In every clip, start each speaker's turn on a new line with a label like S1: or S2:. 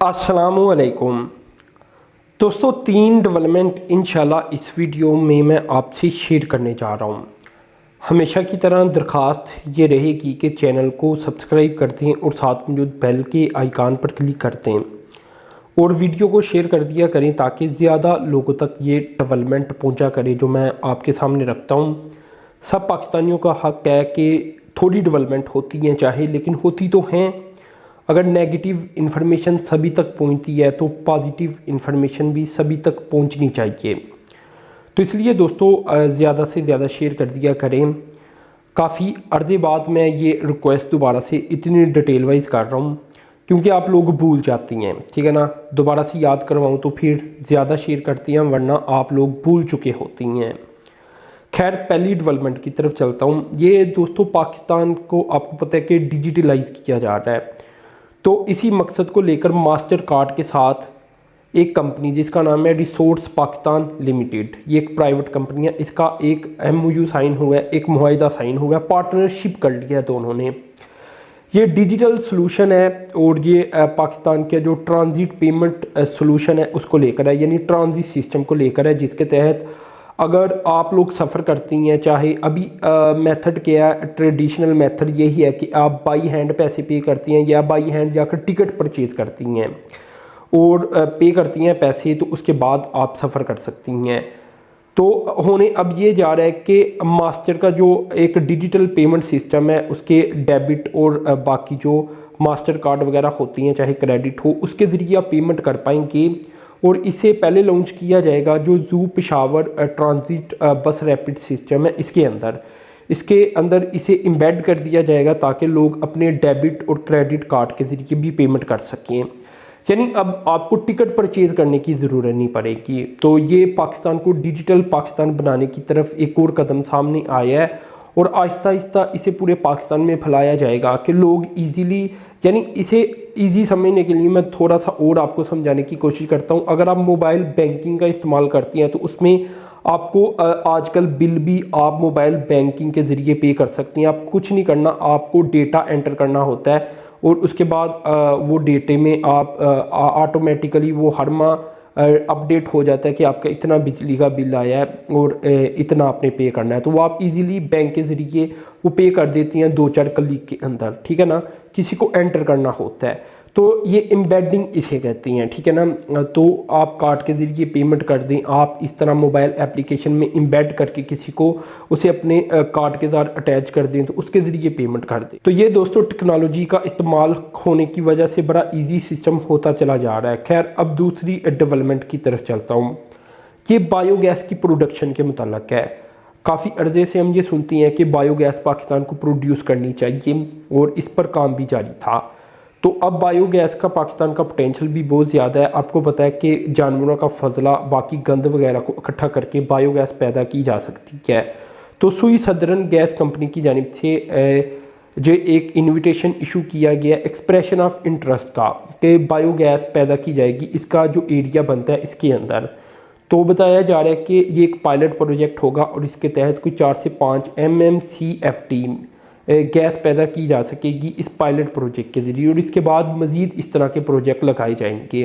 S1: अस्सलामुअलैकुम दोस्तों, 3 डेवलपमेंट इंशाल्लाह इस वीडियो में मैं आपसे शेयर करने जा रहा हूँ। हमेशा की तरह दरख्वास्त ये रहेगी कि चैनल को सब्सक्राइब कर दें और साथ मौजूद बेल के आइकान पर क्लिक कर दें और वीडियो को शेयर कर दिया करें ताकि ज़्यादा लोगों तक ये डेवलपमेंट पहुँचा करे जो मैं आपके सामने रखता हूँ। सब पाकिस्तानियों का हक़ है कि थोड़ी डेवलपमेंट होती हैं चाहे, लेकिन होती तो हैं। अगर नेगेटिव इन्फॉर्मेशन सभी तक पहुंचती है तो पॉजिटिव इन्फॉर्मेशन भी सभी तक पहुंचनी चाहिए। तो इसलिए दोस्तों ज़्यादा से ज़्यादा शेयर कर दिया करें। काफ़ी अर्ज़े बाद मैं ये रिक्वेस्ट दोबारा से इतनी डिटेल वाइज कर रहा हूँ क्योंकि आप लोग भूल जाती हैं, ठीक है ना। दोबारा से याद करवाऊँ तो फिर ज़्यादा शेयर करती हैं, वरना आप लोग भूल चुके होती हैं। खैर, पहली डेवलपमेंट की तरफ चलता हूँ। ये दोस्तों पाकिस्तान को आपको पता है कि डिजिटलाइज किया जा रहा है, तो इसी मकसद को लेकर मास्टर कार्ड के साथ एक कंपनी जिसका नाम है रिसोर्स पाकिस्तान लिमिटेड, ये एक प्राइवेट कंपनी है, इसका एक MOU साइन हुआ है, एक मुआहिदा साइन हुआ है, पार्टनरशिप कर लिया है दोनों ने। ये डिजिटल सॉल्यूशन है और ये पाकिस्तान के जो ट्रांजिट पेमेंट सॉल्यूशन है उसको लेकर है, यानी ट्रांजिट सिस्टम को लेकर है, जिसके तहत अगर आप लोग सफ़र करती हैं, चाहे अभी मेथड क्या है, ट्रेडिशनल मेथड यही है कि आप बाई हैंड पैसे पे करती हैं या बाई हैंड जाकर टिकट परचेज़ करती हैं और पे करती हैं पैसे, तो उसके बाद आप सफ़र कर सकती हैं। तो होने अब ये जा रहा है कि मास्टर का जो एक डिजिटल पेमेंट सिस्टम है उसके डेबिट और बाकी जो मास्टर कार्ड वगैरह होती हैं चाहे क्रेडिट हो, उसके ज़रिए आप पेमेंट कर पाएंगे। और इसे पहले लॉन्च किया जाएगा जो जू पेशावर ट्रांजिट बस रैपिड सिस्टम है, इसके अंदर इसे एम्बेड कर दिया जाएगा ताकि लोग अपने डेबिट और क्रेडिट कार्ड के ज़रिए भी पेमेंट कर सकें। यानी अब आपको टिकट परचेज़ करने की ज़रूरत नहीं पड़ेगी। तो ये पाकिस्तान को डिजिटल पाकिस्तान बनाने की तरफ एक और कदम सामने आया है और आहिस्ता आहिस्ता इसे पूरे पाकिस्तान में फैलाया जाएगा कि लोग इजीली, यानी इसे इजी समझने के लिए मैं थोड़ा सा और आपको समझाने की कोशिश करता हूँ। अगर आप मोबाइल बैंकिंग का इस्तेमाल करती हैं तो उसमें आपको आजकल बिल भी आप मोबाइल बैंकिंग के ज़रिए पे कर सकती हैं। आप कुछ नहीं करना, आपको डेटा एंटर करना होता है और उसके बाद वो डेटे में आप ऑटोमेटिकली वो हर माह अपडेट हो जाता है कि आपका इतना बिजली का बिल आया है और इतना आपने पे करना है। तो वो आप इजीली बैंक के ज़रिए वो पे कर देती हैं 2-4 क्लिक के अंदर, ठीक है ना। किसी को एंटर करना होता है तो ये एम्बेडिंग इसे कहती हैं, ठीक है ना। तो आप कार्ड के ज़रिए पेमेंट कर दें, आप इस तरह मोबाइल एप्लीकेशन में एम्बेड करके किसी को उसे अपने कार्ड के साथ अटैच कर दें तो उसके ज़रिए पेमेंट कर दें। तो ये दोस्तों टेक्नोलॉजी का इस्तेमाल होने की वजह से बड़ा ईजी सिस्टम होता चला जा रहा है। खैर, अब दूसरी डेवलपमेंट की तरफ चलता हूँ। ये बायोगैस की प्रोडक्शन के मुताल्लिक है। काफ़ी अर्जे से हम ये सुनती हैं कि बायोगैस पाकिस्तान को प्रोड्यूस करनी चाहिए और इस पर काम भी जारी था। तो अब बायोगैस का पाकिस्तान का पोटेंशियल भी बहुत ज़्यादा है। आपको पता है कि जानवरों का फजला, बाकी गंद वगैरह को इकट्ठा करके बायोगैस पैदा की जा सकती है। तो सुई सदरन गैस कंपनी की जानिब से जो एक इन्विटेशन इशू किया गया एक्सप्रेशन ऑफ इंटरेस्ट का कि बायोगैस पैदा की जाएगी, इसका जो एरिया बनता है इसके अंदर। तो बताया जा रहा है कि ये एक पायलट प्रोजेक्ट होगा और इसके तहत कोई 4 से 5 MMCFT गैस पैदा की जा सकेगी इस पायलट प्रोजेक्ट के ज़रिए और इसके बाद मज़ीद इस तरह के प्रोजेक्ट लगाए जाएंगे।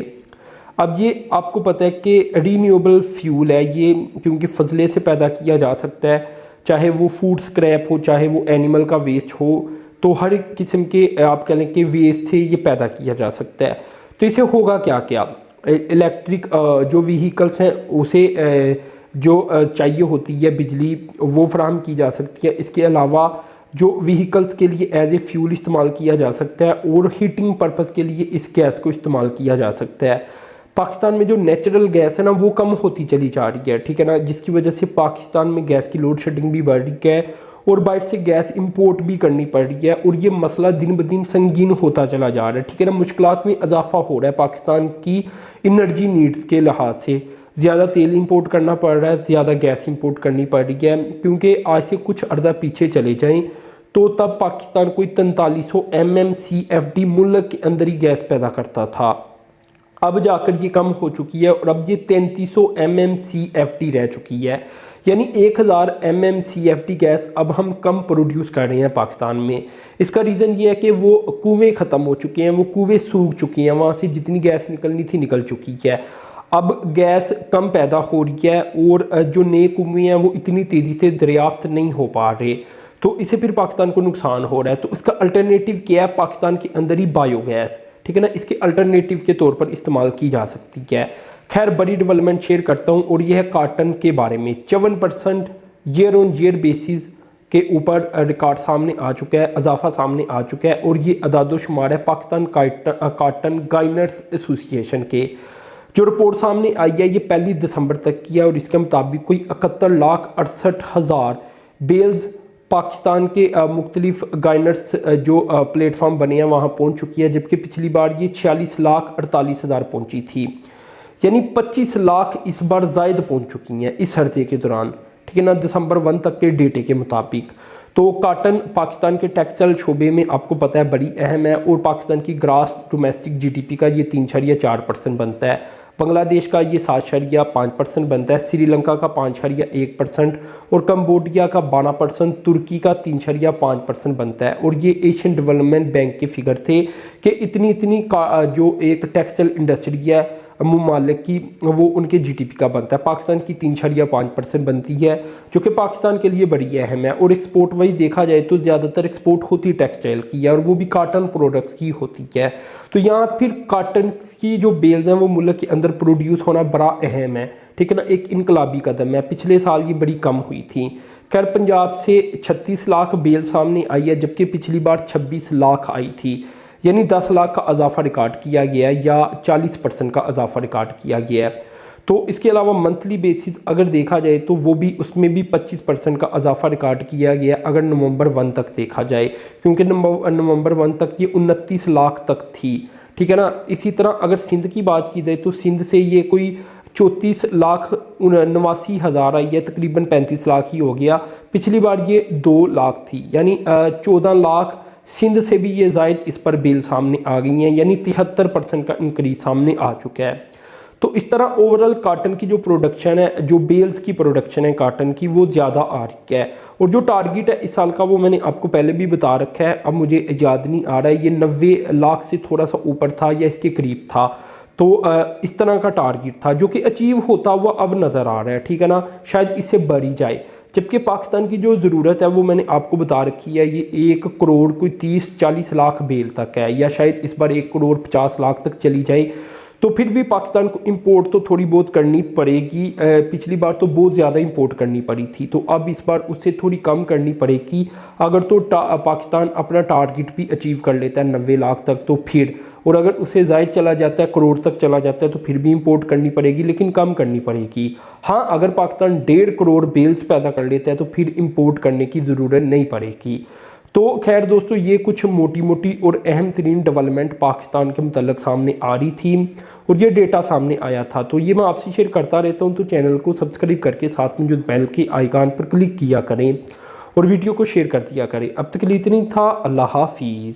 S1: अब ये आपको पता है कि रीन्यूएबल फ्यूल है ये, क्योंकि फजले से पैदा किया जा सकता है, चाहे वो फूड स्क्रैप हो चाहे वो एनिमल का वेस्ट हो, तो हर किस्म के आप कह लें कि वेस्ट से ये पैदा किया जा सकता है। तो इसे होगा क्या क्या, इलेक्ट्रिक जो व्हीकल्स हैं उसे जो चाहिए होती है बिजली वो फराहम की जा सकती है। इसके अलावा जो व्हीकल्स के लिए एज ए फ्यूल इस्तेमाल किया जा सकता है और हीटिंग पर्पज़ के लिए इस गैस को इस्तेमाल किया जा सकता है। पाकिस्तान में जो नेचुरल गैस है ना वो कम होती चली जा रही है, ठीक है ना, जिसकी वजह से पाकिस्तान में गैस की लोड शेडिंग भी बढ़ रही है और बाहर से गैस इंपोर्ट भी करनी पड़ रही है और ये मसला दिन ब दिन संगीन होता चला जा रहा है, ठीक है ना। मुश्किलात में इजाफा हो रहा है पाकिस्तान की एनर्जी नीड्स के लिहाज से। ज़्यादा तेल इंपोर्ट करना पड़ रहा है, ज़्यादा गैस इंपोर्ट करनी पड़ रही है, क्योंकि आज से कुछ अर्दा पीछे चले जाएं तो तब पाकिस्तान कोई 4300 MMCFD मुल्क के अंदर ही गैस पैदा करता था। अब जाकर ये कम हो चुकी है और अब ये 3300 MMCFD रह चुकी है। यानी 1000 MMCFD गैस अब हम कम प्रोड्यूस कर रहे हैं पाकिस्तान में। इसका रीज़न ये है कि वो कुएँ ख़त्म हो चुके हैं, वो कुएँ सूख चुकी हैं, वहाँ से जितनी गैस निकलनी थी निकल चुकी है। अब गैस कम पैदा हो रही है और जो नए कुएँ हैं वो इतनी तेज़ी से दरियाफ्त नहीं हो पा रहे, तो इससे फिर पाकिस्तान को नुकसान हो रहा है। तो इसका अल्टरनेटिव क्या है? पाकिस्तान के अंदर ही बायोगैस, ठीक है ना, इसके अल्टरनेटिव के तौर पर इस्तेमाल की जा सकती है। खैर बड़ी डेवलपमेंट शेयर करता हूँ और यह है कॉटन के बारे में। 54% ईयर ऑन ईयर बेसिस के ऊपर रिकॉर्ड सामने आ चुका है, इजाफा सामने आ चुका है और ये अदादोशुमार है पाकिस्तान कॉटन गाइनर्स एसोसिएशन के। जो रिपोर्ट सामने आई है ये 1 दिसंबर तक की है और इसके मुताबिक कोई 71,68,000 बेल्स पाकिस्तान के मुख्तलिफ गाइनर्स जो प्लेटफॉर्म बने हैं वहाँ पहुँच चुकी है, जबकि पिछली बार ये 46,48,000 पहुँची थी, यानी 25 लाख इस बार ज़ायद पहुँच चुकी हैं इस हर्जे के दौरान, ठीक है ना, दिसंबर 1 तक के डेटे के मुताबिक। तो कॉटन पाकिस्तान के टेक्सटाइल शोबे में आपको पता है बड़ी अहम है और पाकिस्तान की ग्रास डोमेस्टिक GDP का ये 3.4% बनता है। बांग्लादेश का ये 7.5% बनता है, श्रीलंका का 5.1% और कंबोडिया का 12%, तुर्की का 3.5% बनता है। और ये एशियन डेवलपमेंट बैंक के फिगर थे कि इतनी का जो एक टेक्सटाइल इंडस्ट्री है मुमालिक की वो उनके GDP का बनता है। पाकिस्तान की 3.5% बनती है जो कि पाकिस्तान के लिए बड़ी अहम है। और एक्सपोर्ट वाइज देखा जाए तो ज़्यादातर एक्सपोर्ट होती टेक्सटाइल की है और वो भी कॉटन प्रोडक्ट्स की होती है। तो यहाँ फिर कॉटन की जो बेल्स हैं वो मुल्क के अंदर प्रोड्यूस होना बड़ा अहम है, ठीक है ना, एक इनकलाबी कदम है। पिछले साल ये बड़ी कम हुई थी। खैर पंजाब से 36 लाख बेल सामने आई है, जबकि पिछली बार 26 लाख आई थी, यानी 10 लाख का इजाफा रिकॉर्ड किया गया है या 40% का इजाफा रिकॉर्ड किया गया है। तो इसके अलावा मंथली बेसिस अगर देखा जाए तो वो भी उसमें भी 25% का इजाफा रिकॉर्ड किया गया अगर नवंबर 1 तक देखा जाए, क्योंकि नवंबर 1 तक ये 29 लाख तक थी, ठीक है ना। इसी तरह अगर सिंध की बात की जाए तो सिंध से ये कोई 34,89,000 आई है, तकरीबन 35 लाख ही हो गया। पिछली बार ये 2 लाख थी, यानी 14 लाख सिंध से भी ये जायद इस पर बेल सामने आ गई हैं, यानी 73% का इंक्रीज सामने आ चुका है। तो इस तरह ओवरऑल कॉटन की जो प्रोडक्शन है, जो बेल्स की प्रोडक्शन है कॉटन की, वो ज़्यादा आ रही है। और जो टारगेट है इस साल का वो मैंने आपको पहले भी बता रखा है, अब मुझे याद नहीं आ रहा है, ये 90 लाख से थोड़ा सा ऊपर था या इसके करीब था। तो इस तरह का टारगेट था जो कि अचीव होता हुआ अब नज़र आ रहा है, ठीक है ना, शायद इससे बढ़ी जाए। जबकि पाकिस्तान की जो ज़रूरत है वो मैंने आपको बता रखी है, ये 1 करोड़ कोई 30-40 लाख बेल तक है, या शायद इस बार 1 करोड़ 50 लाख तक चली जाए। तो फिर भी पाकिस्तान को इंपोर्ट तो थोड़ी बहुत करनी पड़ेगी। पिछली बार तो बहुत ज़्यादा इंपोर्ट करनी पड़ी थी, तो अब इस बार उससे थोड़ी कम करनी पड़ेगी। अगर तो पाकिस्तान अपना टारगेट भी अचीव कर लेता है 90 लाख तक तो फिर, और अगर उससे ज़ायद चला जाता है, करोड़ तक चला जाता है, तो फिर भी इंपोर्ट करनी पड़ेगी, लेकिन कम करनी पड़ेगी। हाँ, अगर पाकिस्तान 1.5 करोड़ बेल्स पैदा कर लेता है तो फिर इंपोर्ट करने की ज़रूरत नहीं पड़ेगी। तो खैर दोस्तों, ये कुछ मोटी मोटी और अहम तरीन डेवलपमेंट पाकिस्तान के मुतल्लिक़ सामने आ रही थी और ये डेटा सामने आया था, तो ये मैं आपसे शेयर करता रहता हूँ। तो चैनल को सब्सक्राइब करके साथ में जो बेल के आइकन पर क्लिक किया करें और वीडियो को शेयर कर दिया करें। अब तक के लिए इतना ही था। अल्लाह हाफिज़।